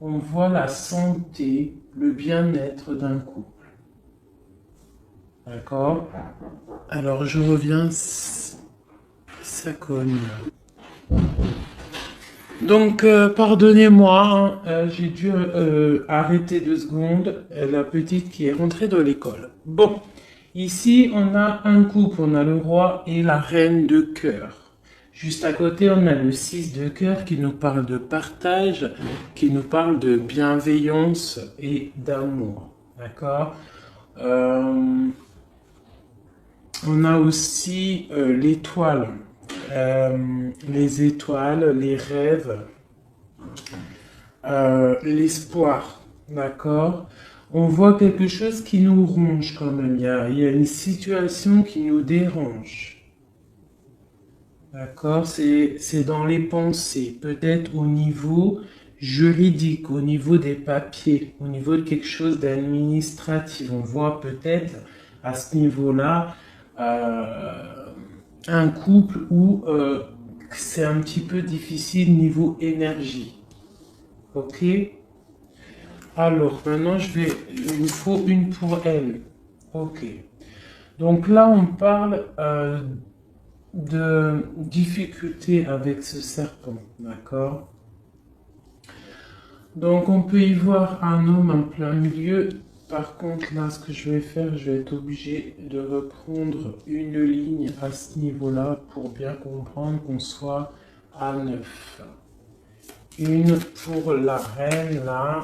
on voit la santé, le bien-être d'un couple. D'accord? Alors je reviens, ça cogne. Donc pardonnez-moi, hein, j'ai dû arrêter 2 secondes, la petite qui est rentrée de l'école. Bon, ici on a un couple, on a le roi et la reine de cœur. Juste à côté, on a le 6 de cœur qui nous parle de partage, qui nous parle de bienveillance et d'amour. D'accord? On a aussi l'étoile, les étoiles, les rêves, l'espoir. D'accord? On voit quelque chose qui nous ronge quand même. Il y a une situation qui nous dérange. D'accord? C'est dans les pensées, peut-être au niveau juridique, au niveau des papiers, au niveau de quelque chose d'administratif. On voit peut-être à ce niveau-là un couple où c'est un petit peu difficile niveau énergie. Ok? Alors maintenant il me faut une pour elle. Ok. Donc là on parle de difficultés avec ce serpent, d'accord? Donc on peut y voir un homme en plein milieu. Par contre là ce que je vais faire, je vais être obligé de reprendre une ligne à ce niveau-là pour bien comprendre qu'on soit à 9. Une pour la reine là,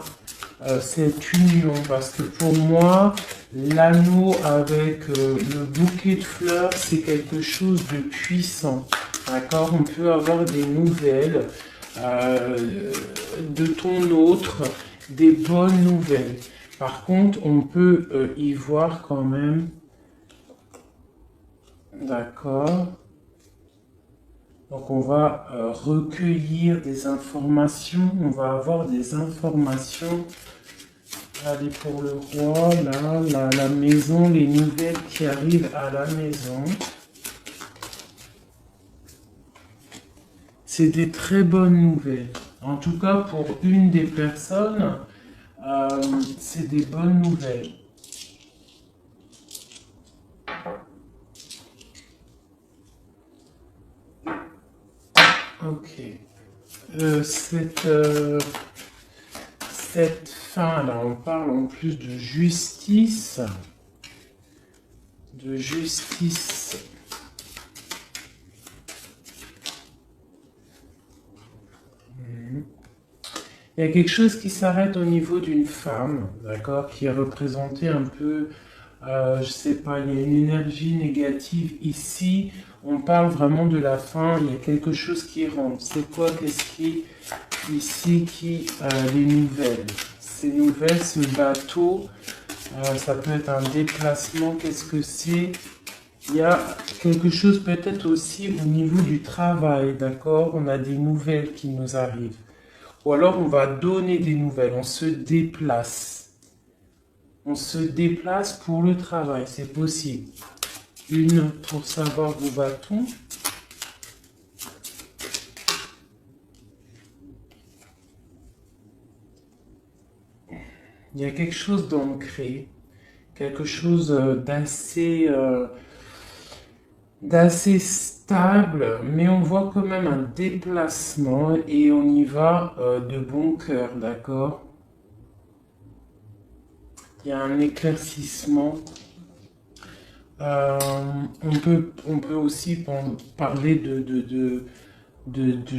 cette union, parce que pour moi l'anneau avec le bouquet de fleurs c'est quelque chose de puissant, d'accord? On peut avoir des nouvelles de ton autre, des bonnes nouvelles. Par contre on peut y voir quand même, d'accord? Donc on va recueillir des informations, on va avoir des informations. Allez, pour le roi, là, la maison, les nouvelles qui arrivent à la maison. C'est des très bonnes nouvelles. En tout cas, pour une des personnes, c'est des bonnes nouvelles. Ok. Cette fin là, on parle en plus de justice. De justice. Il y a quelque chose qui s'arrête au niveau d'une femme, d'accord, qui est représentée un peu, je sais pas, il y a une énergie négative ici. On parle vraiment de la fin, il y a quelque chose qui rentre. C'est quoi, qu'est-ce qui, ici, les nouvelles? Ces nouvelles, ce bateau, ça peut être un déplacement, qu'est-ce que c'est? Il y a quelque chose peut-être aussi au niveau du travail, d'accord? On a des nouvelles qui nous arrivent. Ou alors on va donner des nouvelles, on se déplace. On se déplace pour le travail, c'est possible. Une pour savoir où va-t-on. Il y a quelque chose d'ancré, quelque chose d'assez stable, mais on voit quand même un déplacement et on y va de bon cœur, d'accord? Il y a un éclaircissement. On peut aussi parler de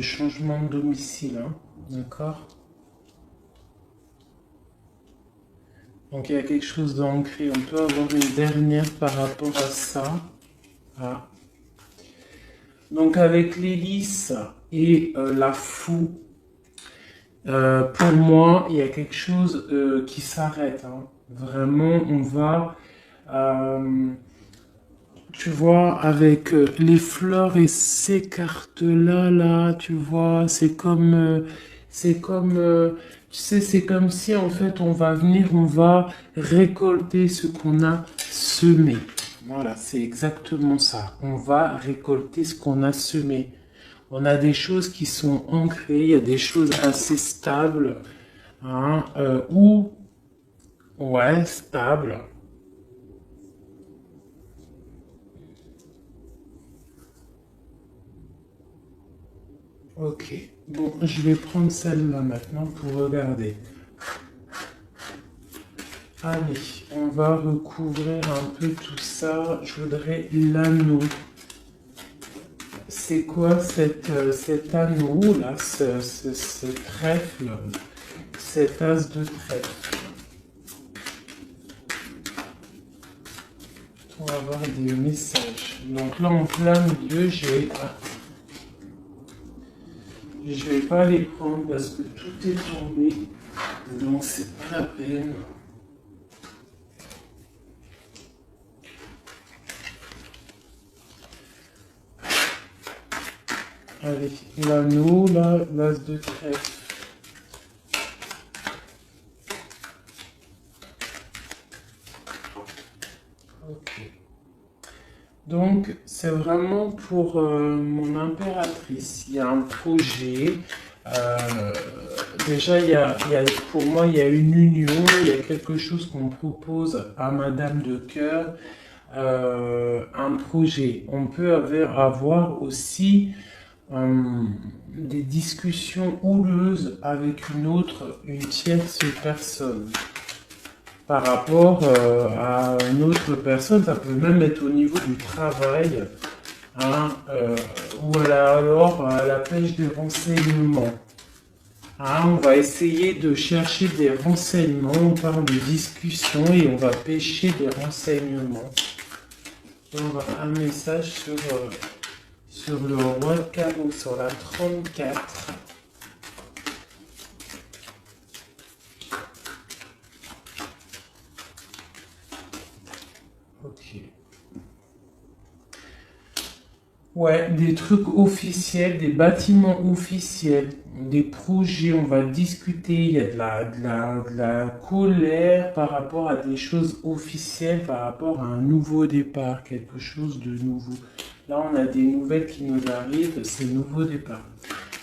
changement de domicile, hein, d'accord? Donc il y a quelque chose d'ancré. On peut avoir une dernière par rapport à ça. Ah. Donc avec l'hélice et la foue, pour moi, il y a quelque chose qui s'arrête, hein. Vraiment, on va, tu vois, avec les fleurs et ces cartes-là, là, tu vois, tu sais, c'est comme si en fait on va venir, on va récolter ce qu'on a semé. Voilà, c'est exactement ça. On va récolter ce qu'on a semé. On a des choses qui sont ancrées, il y a des choses assez stables. hein, ou ouais, stable. Ok, bon, je vais prendre celle-là maintenant pour regarder. Allez, on va recouvrir un peu tout ça. Je voudrais l'anneau. C'est quoi cet anneau là, ce trèfle, cet as de trèfle? On va avoir des messages. Donc là en plein milieu, je vais pas les prendre parce que tout est tombé. Donc c'est pas la peine. Allez, l'anneau, là, l'as de trèfle. Ok. Donc, c'est vraiment pour mon impératrice. Il y a un projet. Déjà, pour moi, il y a une union. Il y a quelque chose qu'on propose à Madame de Cœur. Un projet. On peut avoir aussi des discussions houleuses avec une tierce personne. Par rapport à une autre personne, ça peut même être au niveau du travail, hein, ou alors à la pêche des renseignements. Hein, on va essayer de chercher des renseignements, on parle de discussion et on va pêcher des renseignements. Donc un message sur le roi de carreau, sur la 34. Ok. Ouais, des trucs officiels, des bâtiments officiels, des projets, on va discuter, il y a de la colère par rapport à des choses officielles, par rapport à un nouveau départ, quelque chose de nouveau. Là, on a des nouvelles qui nous arrivent, c'est nouveau départ.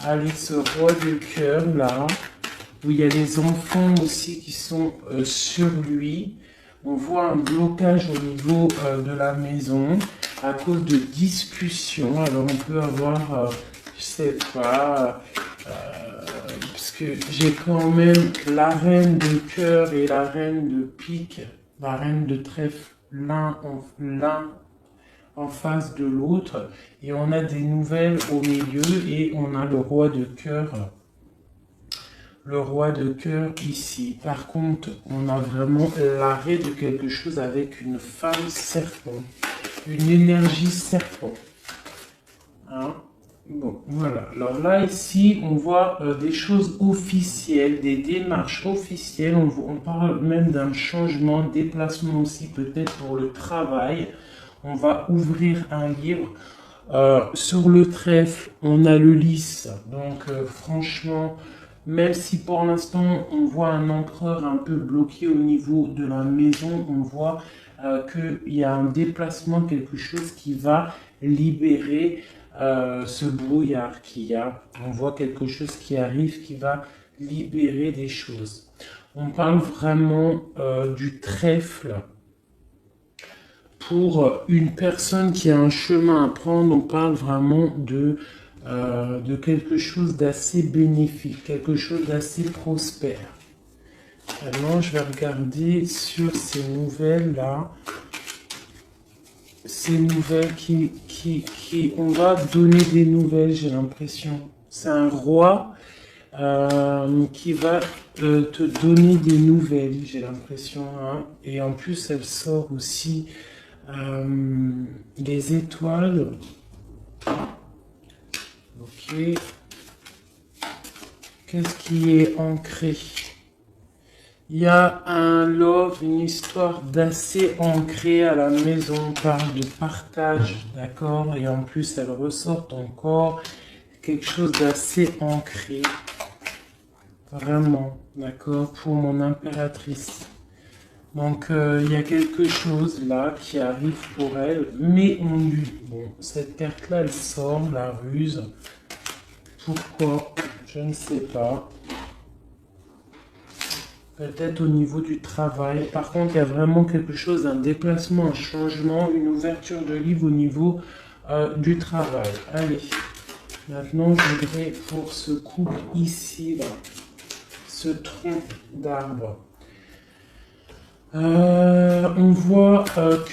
Allez, ce roi de cœur, là, où il y a les enfants aussi qui sont sur lui. On voit un blocage au niveau de la maison à cause de discussions. Alors on peut avoir, je sais pas, parce que j'ai quand même la reine de cœur et la reine de pique, la reine de trèfle, l'un en face de l'autre. Et on a des nouvelles au milieu et on a le roi de cœur. Le roi de cœur ici. Par contre, on a vraiment l'arrêt de quelque chose avec une femme serpent. Une énergie serpent. Hein? Bon, voilà. Alors là, ici, on voit des choses officielles, des démarches officielles. On parle même d'un changement, déplacement aussi, peut-être pour le travail. On va ouvrir un livre. Sur le trèfle, on a le lys. Donc, franchement, même si pour l'instant, on voit un empereur un peu bloqué au niveau de la maison, on voit qu'il y a un déplacement, quelque chose qui va libérer ce brouillard qu'il y a. On voit quelque chose qui arrive, qui va libérer des choses. On parle vraiment du trèfle. Pour une personne qui a un chemin à prendre, on parle vraiment de quelque chose d'assez bénéfique, quelque chose d'assez prospère. Maintenant, je vais regarder sur ces nouvelles-là. Ces nouvelles on va donner des nouvelles, j'ai l'impression. C'est un roi qui va te donner des nouvelles, j'ai l'impression. Hein. Et en plus, elle sort aussi les étoiles. Ok. Qu'est-ce qui est ancré? Il y a un love, une histoire d'assez ancrée à la maison. On parle de partage, d'accord? Et en plus, elle ressort encore quelque chose d'assez ancré. Vraiment, d'accord? Pour mon impératrice. Donc, il y a quelque chose là qui arrive pour elle, mais on lui... Bon, cette carte-là, elle sort, la ruse. Pourquoi? Je ne sais pas. peut-être au niveau du travail. Par contre, il y a vraiment quelque chose, un déplacement, un changement, une ouverture de livre au niveau du travail. Allez, maintenant je voudrais pour ce couple ici, là, ce tronc d'arbre. On voit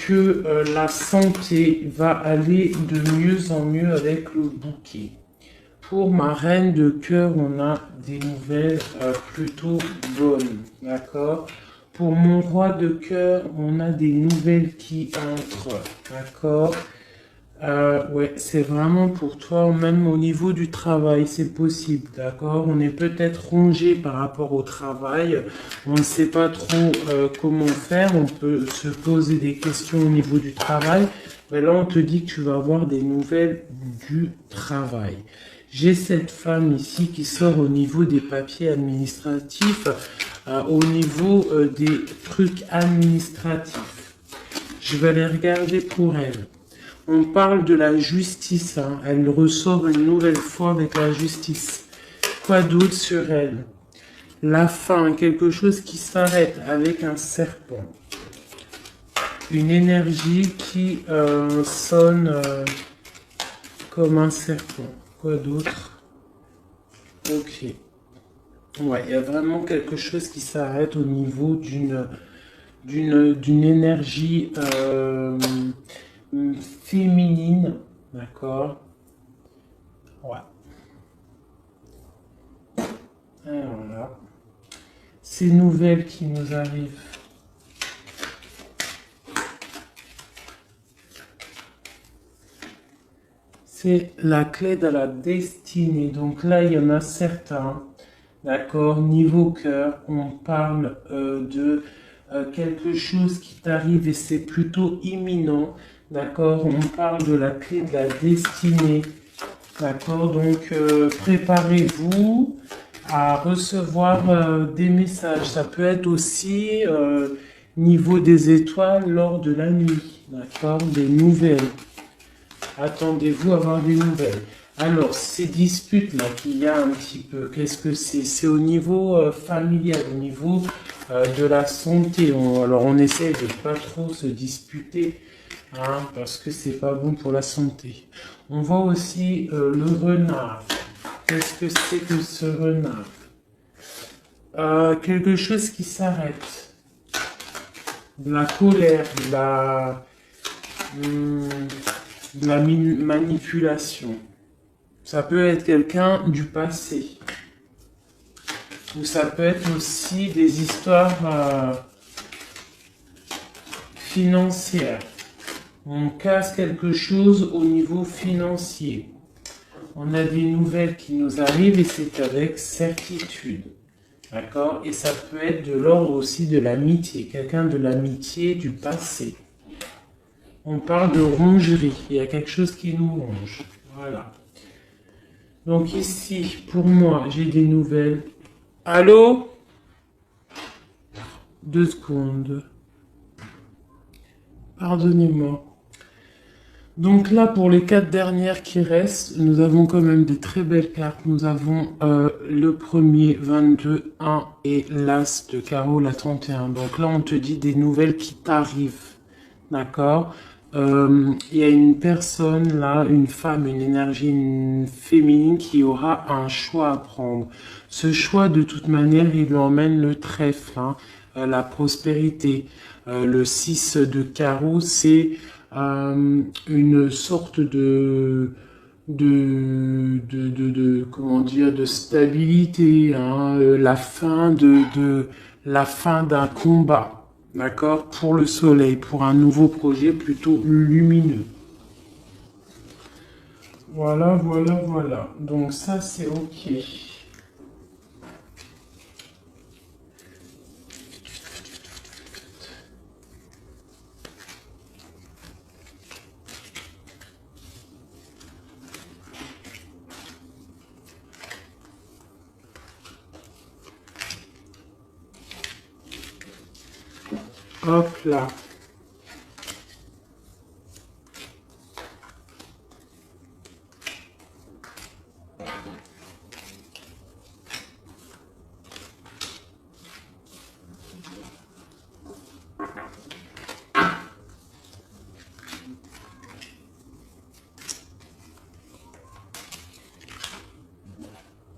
que la santé va aller de mieux en mieux avec le bouquet. Pour ma reine de cœur, on a des nouvelles plutôt bonnes, d'accord? Pour mon roi de cœur, on a des nouvelles qui entrent, d'accord? Ouais, c'est vraiment pour toi, même au niveau du travail, c'est possible, d'accord? On est peut-être rongé par rapport au travail, on ne sait pas trop comment faire, on peut se poser des questions au niveau du travail, mais là on te dit que tu vas avoir des nouvelles du travail. J'ai cette femme ici qui sort au niveau des papiers administratifs, au niveau des trucs administratifs. Je vais les regarder pour elle. On parle de la justice, hein. Elle ressort une nouvelle fois avec la justice. Quoi d'autre sur elle? La fin, quelque chose qui s'arrête avec un serpent. Une énergie qui sonne comme un serpent. Quoi d'autre? Ok. Ouais, il y a vraiment quelque chose qui s'arrête au niveau d'une énergie féminine, d'accord? Ouais. Alors là, ces nouvelles qui nous arrivent. C'est la clé de la destinée. Donc là, il y en a certains. D'accord, niveau cœur, on parle de quelque chose qui t'arrive et c'est plutôt imminent. D'accord, on parle de la clé de la destinée. D'accord, donc préparez-vous à recevoir des messages. Ça peut être aussi niveau des étoiles lors de la nuit. D'accord, des nouvelles. Attendez-vous à avoir des nouvelles. Alors, ces disputes-là qu'il y a un petit peu, qu'est-ce que c'est? C'est au niveau familial, au niveau de la santé. Alors, on essaie de pas trop se disputer, hein, parce que c'est pas bon pour la santé. On voit aussi le renard. Qu'est-ce que c'est que ce renard? Quelque chose qui s'arrête. De la colère, de la manipulation. Ça peut être quelqu'un du passé. Ou ça peut être aussi des histoires financières. On casse quelque chose au niveau financier. On a des nouvelles qui nous arrivent et c'est avec certitude. D'accord? Et ça peut être de l'ordre aussi de l'amitié. Quelqu'un de l'amitié du passé. On parle de rongerie. Il y a quelque chose qui nous ronge. Voilà. Donc ici, pour moi, j'ai des nouvelles. Allô? 2 secondes. Pardonnez-moi. Donc là, pour les 4 dernières qui restent, nous avons quand même des très belles cartes. Nous avons le premier, 22, 1 et l'As de carreau, la 31. Donc là, on te dit des nouvelles qui t'arrivent. D'accord? Il y a une personne là, une femme, une énergie féminine qui aura un choix à prendre. Ce choix, de toute manière, il lui emmène le trèfle, hein, la prospérité. Le 6 de carreau, c'est une sorte comment dire, de stabilité, hein, la fin d'un combat. D'accord? Pour le soleil, pour un nouveau projet plutôt lumineux. Voilà, voilà, voilà. Donc ça, c'est OK. Hop là.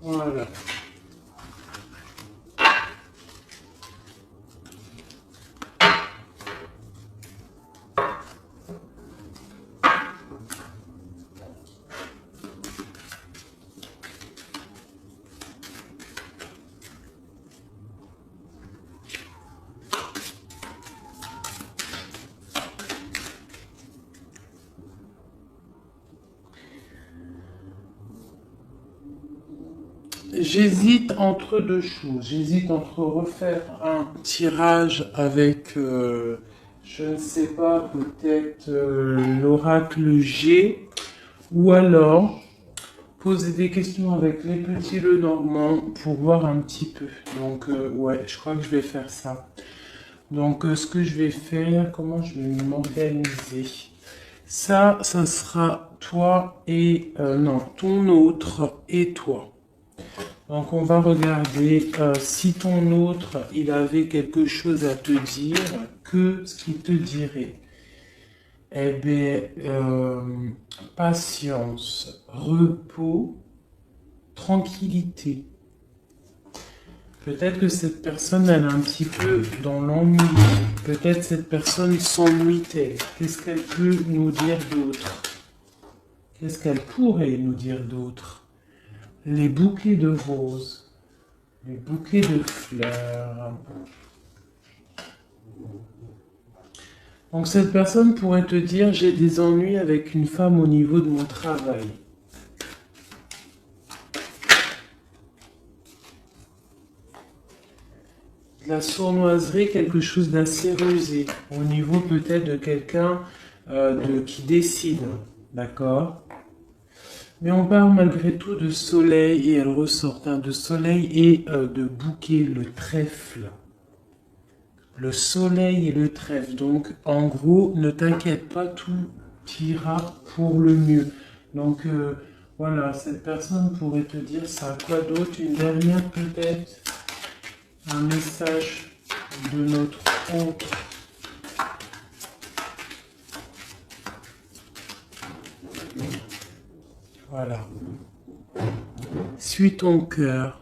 Voilà. J'hésite entre deux choses. J'hésite entre refaire un tirage avec, je ne sais pas, peut-être l'oracle G, ou alors poser des questions avec les petits Lenormand pour voir un petit peu. Donc, ouais, je crois que je vais faire ça. Donc, ce que je vais faire, comment je vais m'organiser? Ça sera toi et, non, ton autre et toi. Donc on va regarder si ton autre, il avait quelque chose à te dire, que ce qu'il te dirait. Eh bien, patience, repos, tranquillité. Peut-être que cette personne, elle est un petit peu dans l'ennui. Peut-être cette personne s'ennuie-t-elle. Qu'est-ce qu'elle peut nous dire d'autre? Qu'est-ce qu'elle pourrait nous dire d'autre? Les bouquets de roses, les bouquets de fleurs. Donc cette personne pourrait te dire, j'ai des ennuis avec une femme au niveau de mon travail. De la sournoiserie, quelque chose d'assez rusé, au niveau peut-être de quelqu'un qui décide, d'accord? Mais on parle malgré tout de soleil, et elle ressort de soleil et de bouquet, le trèfle. Le soleil et le trèfle. Donc, en gros, ne t'inquiète pas, tout ira pour le mieux. Donc, voilà, cette personne pourrait te dire ça. Quoi d'autre? Une dernière peut-être? Un message de notre autre. Voilà. Suis ton cœur.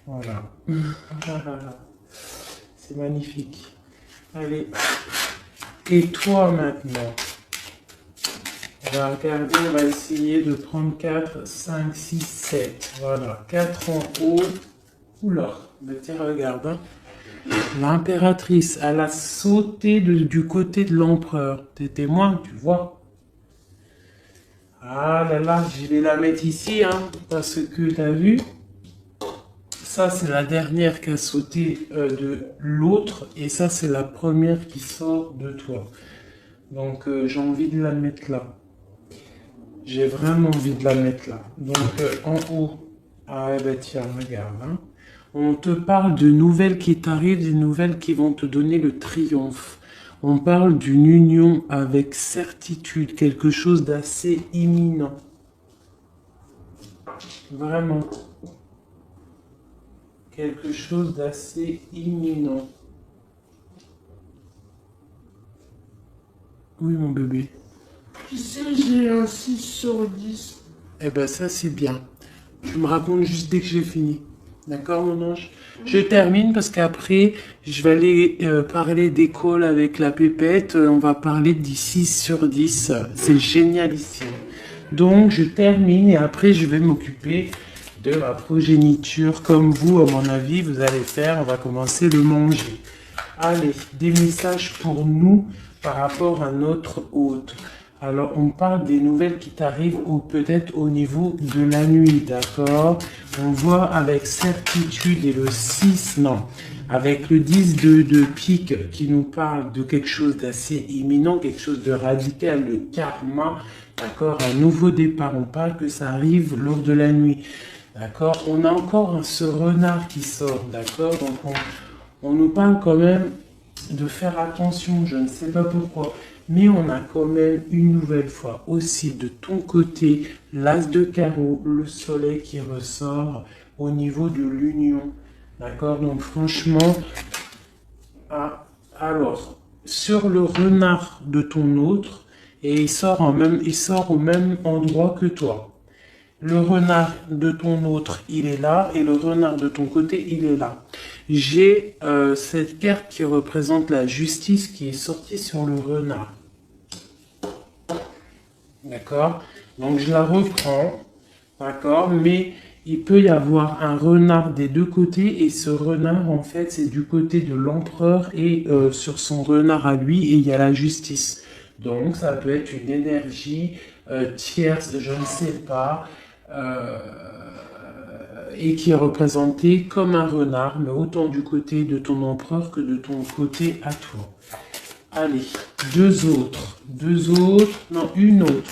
Voilà. C'est magnifique. Allez. Et toi maintenant? On va regarder, on va essayer de prendre 4, 5, 6, 7. Voilà. 4 en haut. Oula, mais tiens, regarde. Hein. L'impératrice, elle a sauté du côté de l'empereur. T'es témoin, tu vois? Ah là là, je vais la mettre ici, hein, parce que t'as vu? Ça, c'est la dernière qui a sauté de l'autre, et ça, c'est la première qui sort de toi. Donc, j'ai envie de la mettre là. J'ai vraiment envie de la mettre là. Donc, en haut. Ah, ben tiens, regarde. Hein. On te parle de nouvelles qui t'arrivent, des nouvelles qui vont te donner le triomphe. On parle d'une union avec certitude, quelque chose d'assez imminent. Vraiment. Quelque chose d'assez imminent. Oui, mon bébé. Tu sais, j'ai un 6/10. Eh ben, ça, c'est bien. Tu me racontes juste dès que j'ai fini. D'accord, mon ange? Je termine parce qu'après, je vais aller parler d'école avec la pépette. On va parler du 6/10. C'est génial ici. Donc, je termine et après, je vais m'occuper de ma progéniture. Comme vous, à mon avis, vous allez faire. On va commencer le manger. Allez, des messages pour nous par rapport à notre hôte. Alors, on parle des nouvelles qui t'arrivent ou peut-être au niveau de la nuit, d'accord? On voit avec certitude et le 6, non, avec le 10 de pique qui nous parle de quelque chose d'assez imminent, quelque chose de radical, le karma, d'accord? Un nouveau départ, on parle que ça arrive lors de la nuit, d'accord? On a encore ce renard qui sort, d'accord? Donc, on nous parle quand même de faire attention, je ne sais pas pourquoi. Mais on a quand même une nouvelle fois aussi de ton côté l'as de carreau, le soleil qui ressort au niveau de l'union. D'accord? Donc franchement, alors, sur le renard de ton autre, et il sort au même endroit que toi. Le renard de ton autre, il est là, et le renard de ton côté, il est là. J'ai cette carte qui représente la justice qui est sortie sur le renard. D'accord? Donc je la reprends, d'accord? Mais il peut y avoir un renard des deux côtés, et ce renard, en fait, c'est du côté de l'empereur, et sur son renard à lui, et il y a la justice. Donc ça peut être une énergie tierce, je ne sais pas, euh, et qui est représentée comme un renard, mais autant du côté de ton empereur que de ton côté à toi. Allez, deux autres, non, une autre.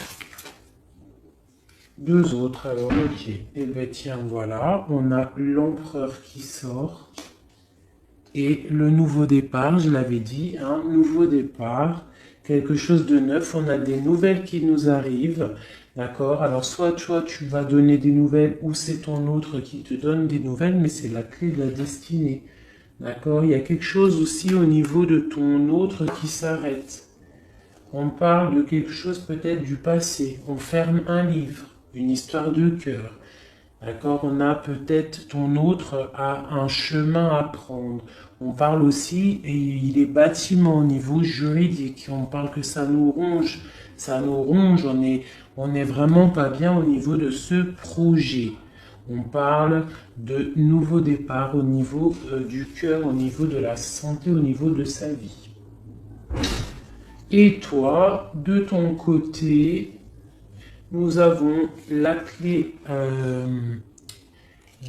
Deux autres, alors ok. Eh bien tiens, voilà, on a l'empereur qui sort. Et le nouveau départ, je l'avais dit, un nouveau départ, quelque chose de neuf, on a des nouvelles qui nous arrivent, d'accord? Alors soit toi tu vas donner des nouvelles ou c'est ton autre qui te donne des nouvelles, mais c'est la clé de la destinée, d'accord? Il y a quelque chose aussi au niveau de ton autre qui s'arrête. On parle de quelque chose peut-être du passé, on ferme un livre, une histoire de cœur. D'accord, on a peut-être ton autre a un chemin à prendre. On parle aussi, et il est bâtiment au niveau juridique. On parle que ça nous ronge. On est vraiment pas bien au niveau de ce projet. On parle de nouveau départ au niveau du cœur, au niveau de la santé, au niveau de sa vie. Et toi, de ton côté, nous avons la clé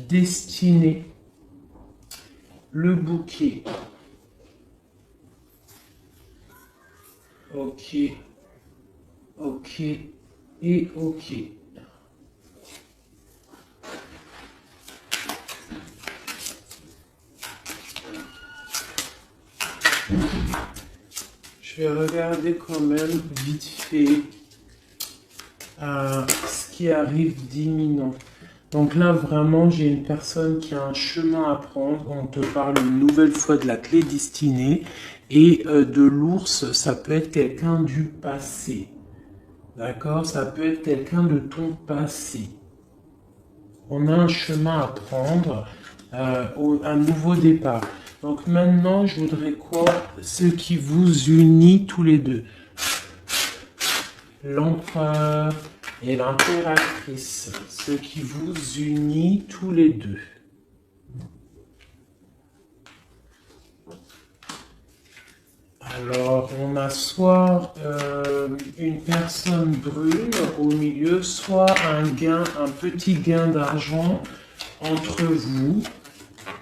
destinée, le bouquet. Ok, ok et ok. Je vais regarder quand même vite fait ce qui arrive d'imminent. Donc là, vraiment, j'ai une personne qui a un chemin à prendre. On te parle une nouvelle fois de la clé destinée. Et de l'ours, ça peut être quelqu'un du passé. D'accord? Ça peut être quelqu'un de ton passé. On a un chemin à prendre, un nouveau départ. Donc maintenant, je voudrais quoi? Ce qui vous unit tous les deux. L'empereur et l'impératrice, ce qui vous unit tous les deux. Alors, on a soit une personne brune au milieu, soit un petit gain d'argent entre vous,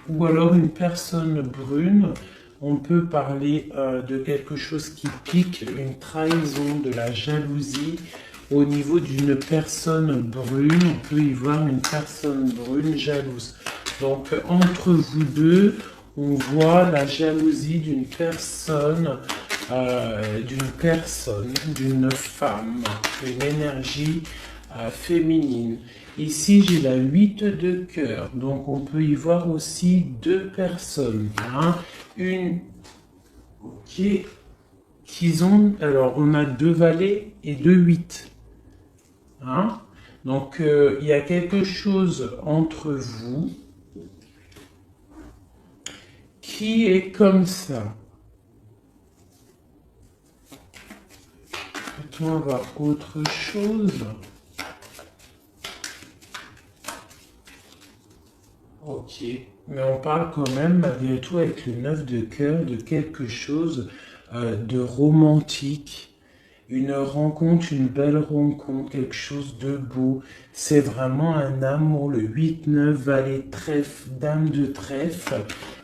ou alors une personne brune. On peut parler de quelque chose qui pique, une trahison, de la jalousie. Au niveau d'une personne brune, on peut y voir une personne brune jalouse. Donc, entre vous deux, on voit la jalousie d'une personne, d'une femme, une énergie féminine. Ici, j'ai la 8 de cœur, donc on peut y voir aussi deux personnes. Hein. Une qui ont, alors on a deux valets et deux 8. Hein. Donc il y a quelque chose entre vous qui est comme ça. Peut-on avoir autre chose? Ok, mais on parle quand même malgré tout avec le 9 de cœur de quelque chose de romantique. Une rencontre, une belle rencontre, quelque chose de beau. C'est vraiment un amour, le 8-9, valet trèfle, dame de trèfle.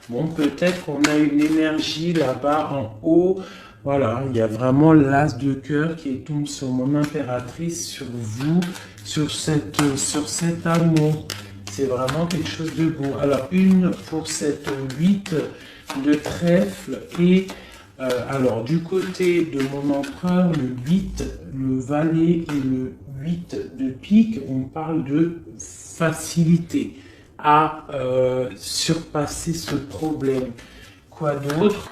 Bon, peut-être qu'on a une énergie là-bas en haut. Voilà, il y a vraiment l'as de cœur qui tombe sur mon impératrice, sur vous, sur cet amour. C'est vraiment quelque chose de beau. Alors, une pour cette 8 de trèfle et... alors, du côté de mon empereur, le 8, le valet et le 8 de pique, on parle de facilité à surpasser ce problème. Quoi d'autre?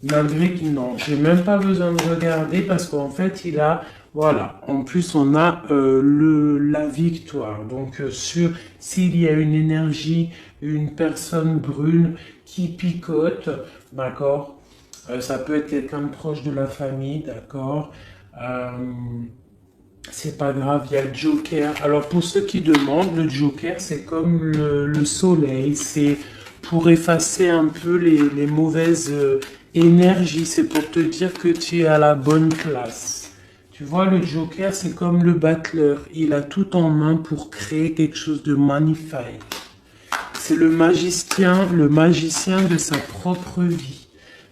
Malgré que non, j'ai même pas besoin de regarder parce qu'en fait, il a Voilà. En plus, on a la victoire. Donc, s'il y a une énergie, une personne brune qui picote, d'accord? Ça peut être quelqu'un de proche de la famille, d'accord? Euh, c'est pas grave, il y a le Joker. Alors pour ceux qui demandent, le Joker, c'est comme le soleil, c'est pour effacer un peu les mauvaises énergies, c'est pour te dire que tu es à la bonne place. Tu vois, le Joker, c'est comme le battleur, il a tout en main pour créer quelque chose de magnifique. C'est le magicien de sa propre vie.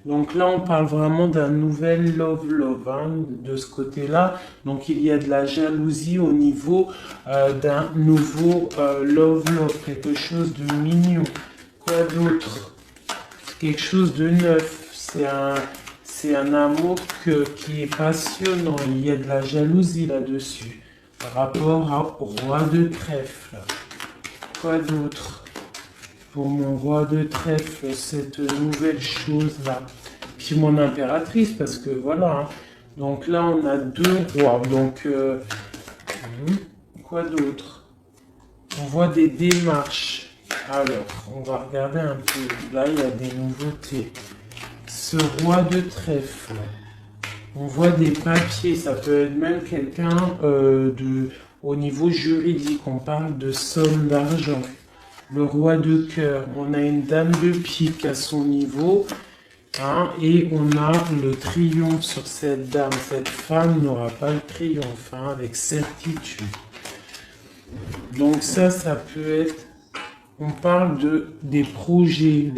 Donc là, on parle vraiment d'un nouvel love, hein, de ce côté-là. Donc il y a de la jalousie au niveau d'un nouveau love, quelque chose de mignon. Quoi d'autre? Quelque chose de neuf. C'est un amour qui est passionnant. Il y a de la jalousie là-dessus. Par rapport au roi de trèfle. Quoi d'autre? Pour mon roi de trèfle, cette nouvelle chose-là. Puis mon impératrice, parce que voilà. Hein. Donc là, on a deux rois. Donc, quoi d'autre? On voit des démarches. Alors, on va regarder un peu. Là, il y a des nouveautés. Ce roi de trèfle. On voit des papiers. Ça peut être même quelqu'un au niveau juridique. On parle de somme d'argent. Le roi de cœur, on a une dame de pique à son niveau, hein, et on a le triomphe sur cette dame. Cette femme n'aura pas le triomphe, hein, avec certitude. Donc ça peut être, on parle des projets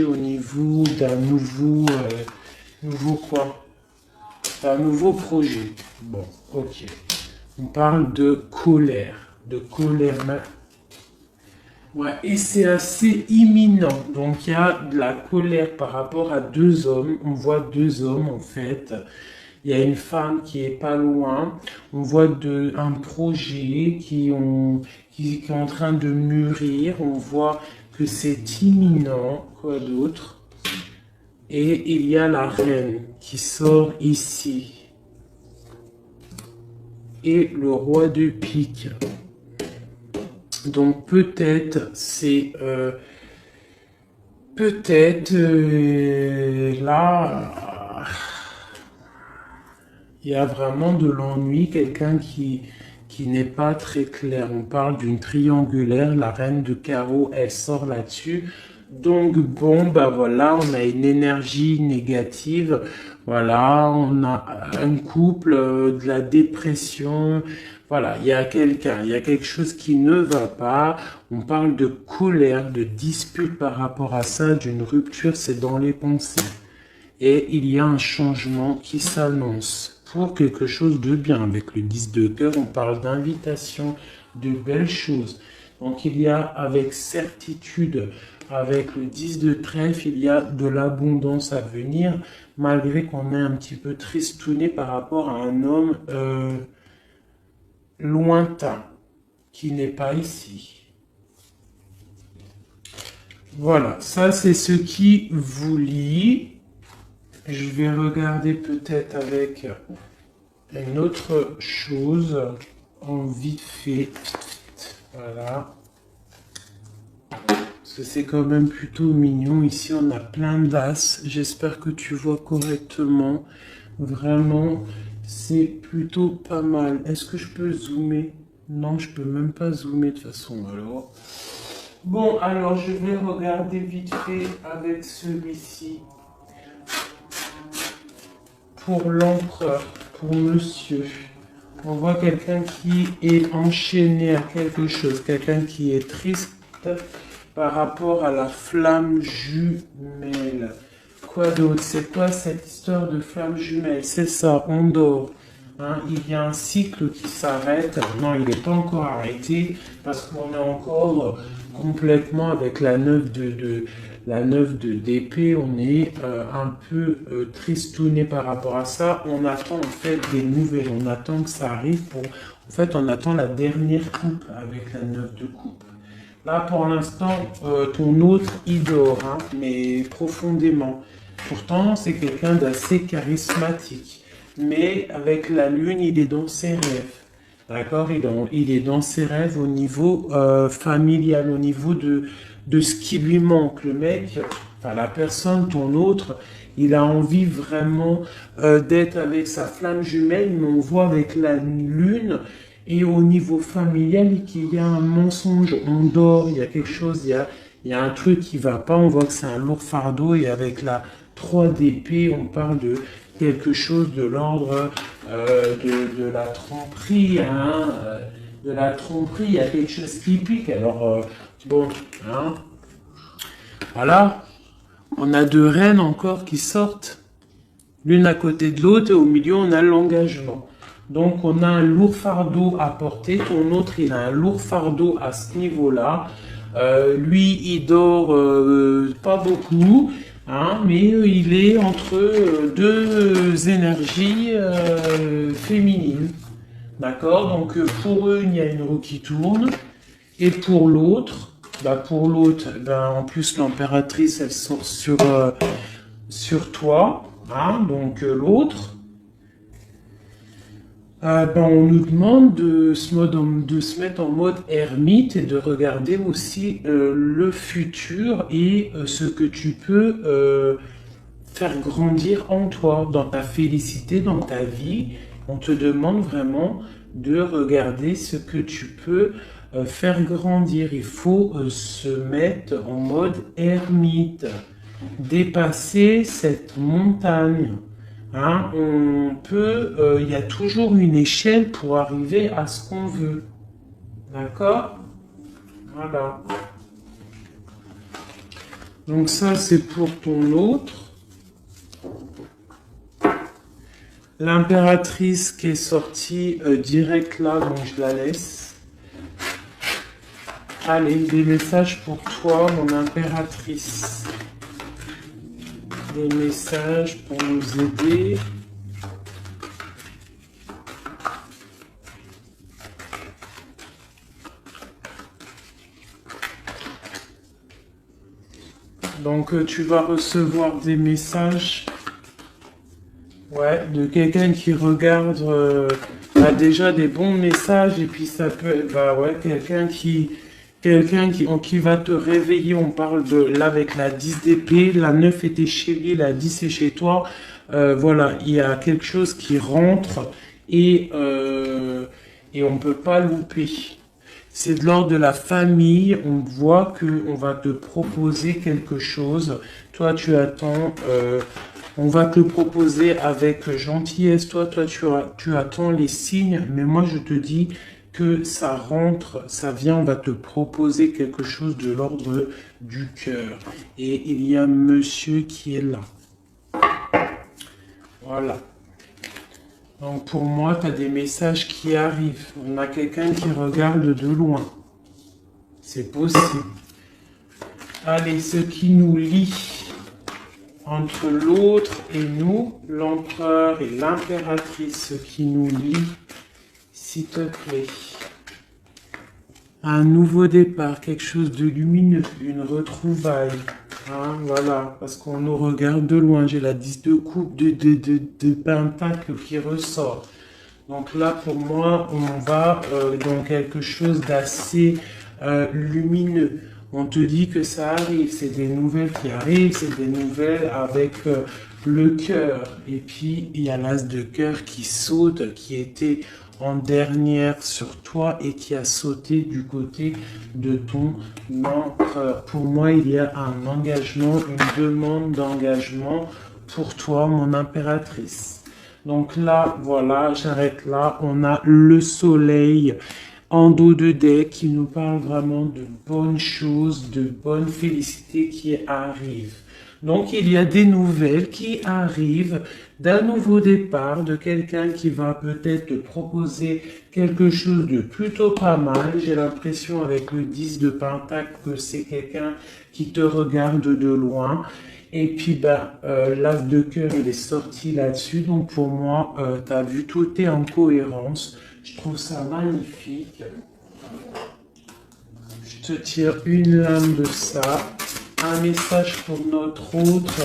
au niveau d'un nouveau quoi? Un nouveau projet. Bon, ok. On parle de colère. Ouais, et c'est assez imminent. Donc il y a de la colère par rapport à deux hommes. On voit deux hommes en fait. Il y a une femme qui est pas loin. On voit un projet qui est en train de mûrir. On voit que c'est imminent. Quoi d'autre? Et il y a la reine qui sort ici. Et le roi de pique. Donc peut-être là il y a vraiment de l'ennui, quelqu'un qui n'est pas très clair. On parle d'une triangulaire, la reine de carreau, elle sort là-dessus. Donc bon, bah voilà, on a une énergie négative. Voilà, on a un couple, de la dépression. Voilà, il y a quelque chose qui ne va pas. On parle de colère, de dispute par rapport à ça, d'une rupture, c'est dans les pensées. Et il y a un changement qui s'annonce pour quelque chose de bien. Avec le 10 de cœur, on parle d'invitation, de belles choses. Donc il y a avec certitude, avec le 10 de trèfle, il y a de l'abondance à venir, malgré qu'on est un petit peu tristouné par rapport à un homme lointain, qui n'est pas ici. Voilà, ça c'est ce qui vous lie. Je vais regarder peut-être avec une autre chose en vite fait. Voilà. Parce que c'est quand même plutôt mignon. Ici, on a plein d'as. J'espère que tu vois correctement. Vraiment, c'est plutôt pas mal. Est-ce que je peux zoomer? Non, je peux même pas zoomer de toute façon. Alors. Bon, alors je vais regarder vite fait avec celui-ci. Pour l'empereur, pour monsieur. On voit quelqu'un qui est enchaîné à quelque chose, quelqu'un qui est triste par rapport à la flamme jumelle. Quoi d'autre? C'est quoi cette histoire de flamme jumelle? C'est ça, on dort. Hein, il y a un cycle qui s'arrête. Non, il n'est pas encore arrêté parce qu'on est encore complètement avec la 9 d'épée. On est un peu tristouné par rapport à ça. On attend en fait des nouvelles. On attend que ça arrive en fait, on attend la dernière coupe avec la 9 de coupe. Là, pour l'instant, ton autre, il dort, hein, mais profondément. Pourtant, c'est quelqu'un d'assez charismatique. mais avec la lune, il est dans ses rêves. D'accord? Il est dans ses rêves au niveau familial, au niveau de ce qui lui manque. Le mec, enfin la personne, ton autre, il a envie vraiment d'être avec sa flamme jumelle, mais on voit avec la lune et au niveau familial qu'il y a un mensonge. On dort, il y a quelque chose, il y a un truc qui va pas. On voit que c'est un lourd fardeau et avec la 3 d'épée, on parle de quelque chose de l'ordre de la tromperie, hein, de la tromperie, il y a quelque chose qui pique. Alors, bon, hein, voilà, on a deux reines encore qui sortent, l'une à côté de l'autre, et au milieu, on a l'engagement. Donc, on a un lourd fardeau à porter, ton autre, il a un lourd fardeau à ce niveau-là. Lui, il dort pas beaucoup, hein, mais il est entre deux énergies féminines. D'accord? Donc, pour eux, il y a une roue qui tourne. Et pour l'autre, en plus, l'impératrice, elle sort sur toi. Hein, donc, l'autre. On nous demande de se mettre en mode ermite et de regarder aussi le futur et ce que tu peux faire grandir en toi, dans ta félicité, dans ta vie. On te demande vraiment de regarder ce que tu peux faire grandir. Il faut se mettre en mode ermite, dépasser cette montagne. Hein, il y a toujours une échelle pour arriver à ce qu'on veut. D'accord? Voilà. Donc ça, c'est pour ton autre. L'impératrice qui est sortie direct là, donc je la laisse. Allez, des messages pour toi, mon impératrice. Des messages pour nous aider. Donc tu vas recevoir des messages, ouais, de quelqu'un qui regarde, a déjà des bons messages, et puis ça peut, quelqu'un qui va te réveiller. On parle de là avec la 10 d'épée, la 9 était chez lui, la 10 est chez toi. Voilà, il y a quelque chose qui rentre et on peut pas louper. C'est de l'ordre de la famille. On voit qu'on va te proposer quelque chose. Toi, tu attends. On va te proposer avec gentillesse. Toi, tu attends les signes. Mais moi, je te dis que ça rentre, ça vient. On va te proposer quelque chose de l'ordre du cœur. Et il y a monsieur qui est là. Voilà. Donc pour moi, tu as des messages qui arrivent. On a quelqu'un qui regarde de loin. C'est possible. Allez, ce qui nous lie entre l'autre et nous, l'empereur et l'impératrice, ce qui nous lie, s'il te plaît. Un nouveau départ, quelque chose de lumineux, une retrouvaille. Hein, voilà, parce qu'on nous regarde de loin. J'ai la 10 de coupe, de pentacle qui ressort. Donc là, pour moi, on va dans quelque chose d'assez lumineux. On te dit que ça arrive, c'est des nouvelles qui arrivent, c'est des nouvelles avec le cœur. Et puis, il y a l'as de cœur qui saute, qui était en dernière sur toi et qui a sauté du côté de ton empereur. Pour moi, il y a un engagement, une demande d'engagement pour toi, mon impératrice. Donc là, voilà, j'arrête là. On a le soleil en dos de deck qui nous parle vraiment de bonnes choses, de bonnes félicités qui arrivent. Donc, il y a des nouvelles qui arrivent d'un nouveau départ, de quelqu'un qui va peut-être te proposer quelque chose de plutôt pas mal. J'ai l'impression avec le 10 de pentacle que c'est quelqu'un qui te regarde de loin. Et puis, l'as de cœur, il est sorti là-dessus. Donc, pour moi, tu as vu, tout est en cohérence. Je trouve ça magnifique. Je te tire une lame de ça. Un message pour notre autre.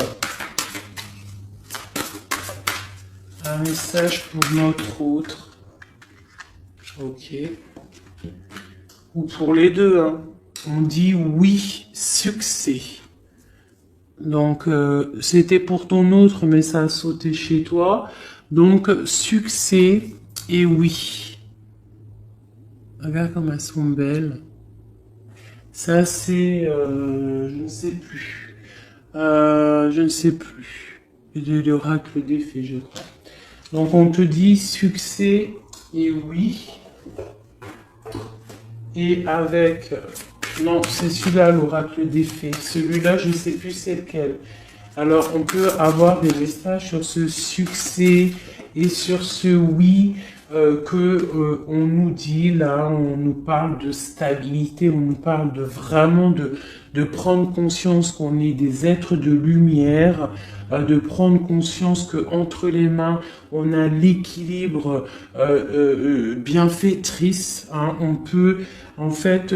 Un message pour notre autre. Ok. Ou pour les deux, hein. On dit oui, succès. Donc, c'était pour ton autre, mais ça a sauté chez toi. Donc, succès et oui. Regarde comme elles sont belles. Ça, c'est... je ne sais plus. Je ne sais plus. L'oracle des fées, je crois. Donc, on te dit succès et oui. Et avec... Non, c'est celui-là, l'oracle des fées. Celui-là, je ne sais plus c'est lequel. Alors, on peut avoir des messages sur ce succès et sur ce oui on nous dit là, on nous parle de stabilité, on nous parle de vraiment de prendre conscience qu'on est des êtres de lumière, de prendre conscience que entre les mains, on a l'équilibre bienfaitrice. Hein, on peut, en fait,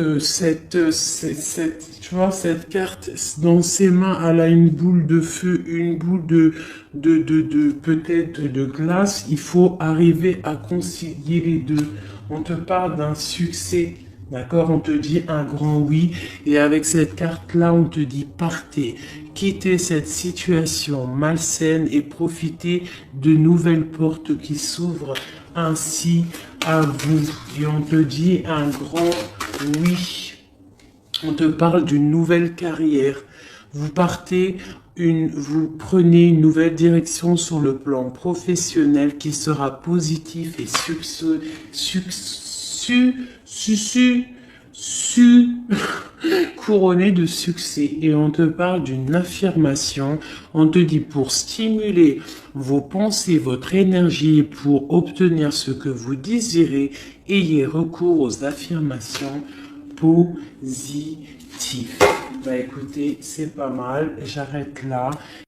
tu vois, cette carte, dans ses mains, elle a une boule de feu, une boule peut-être de glace. Il faut arriver à concilier les deux. On te parle d'un succès. D'accord, on te dit un grand oui, et avec cette carte-là, on te dit partez, quittez cette situation malsaine et profitez de nouvelles portes qui s'ouvrent ainsi à vous. Et on te dit un grand oui. On te parle d'une nouvelle carrière. Vous prenez une nouvelle direction sur le plan professionnel qui sera positif et couronné de succès. Et on te parle d'une affirmation. On te dit pour stimuler vos pensées, votre énergie, pour obtenir ce que vous désirez, ayez recours aux affirmations positives. Bah écoutez, c'est pas mal. J'arrête là.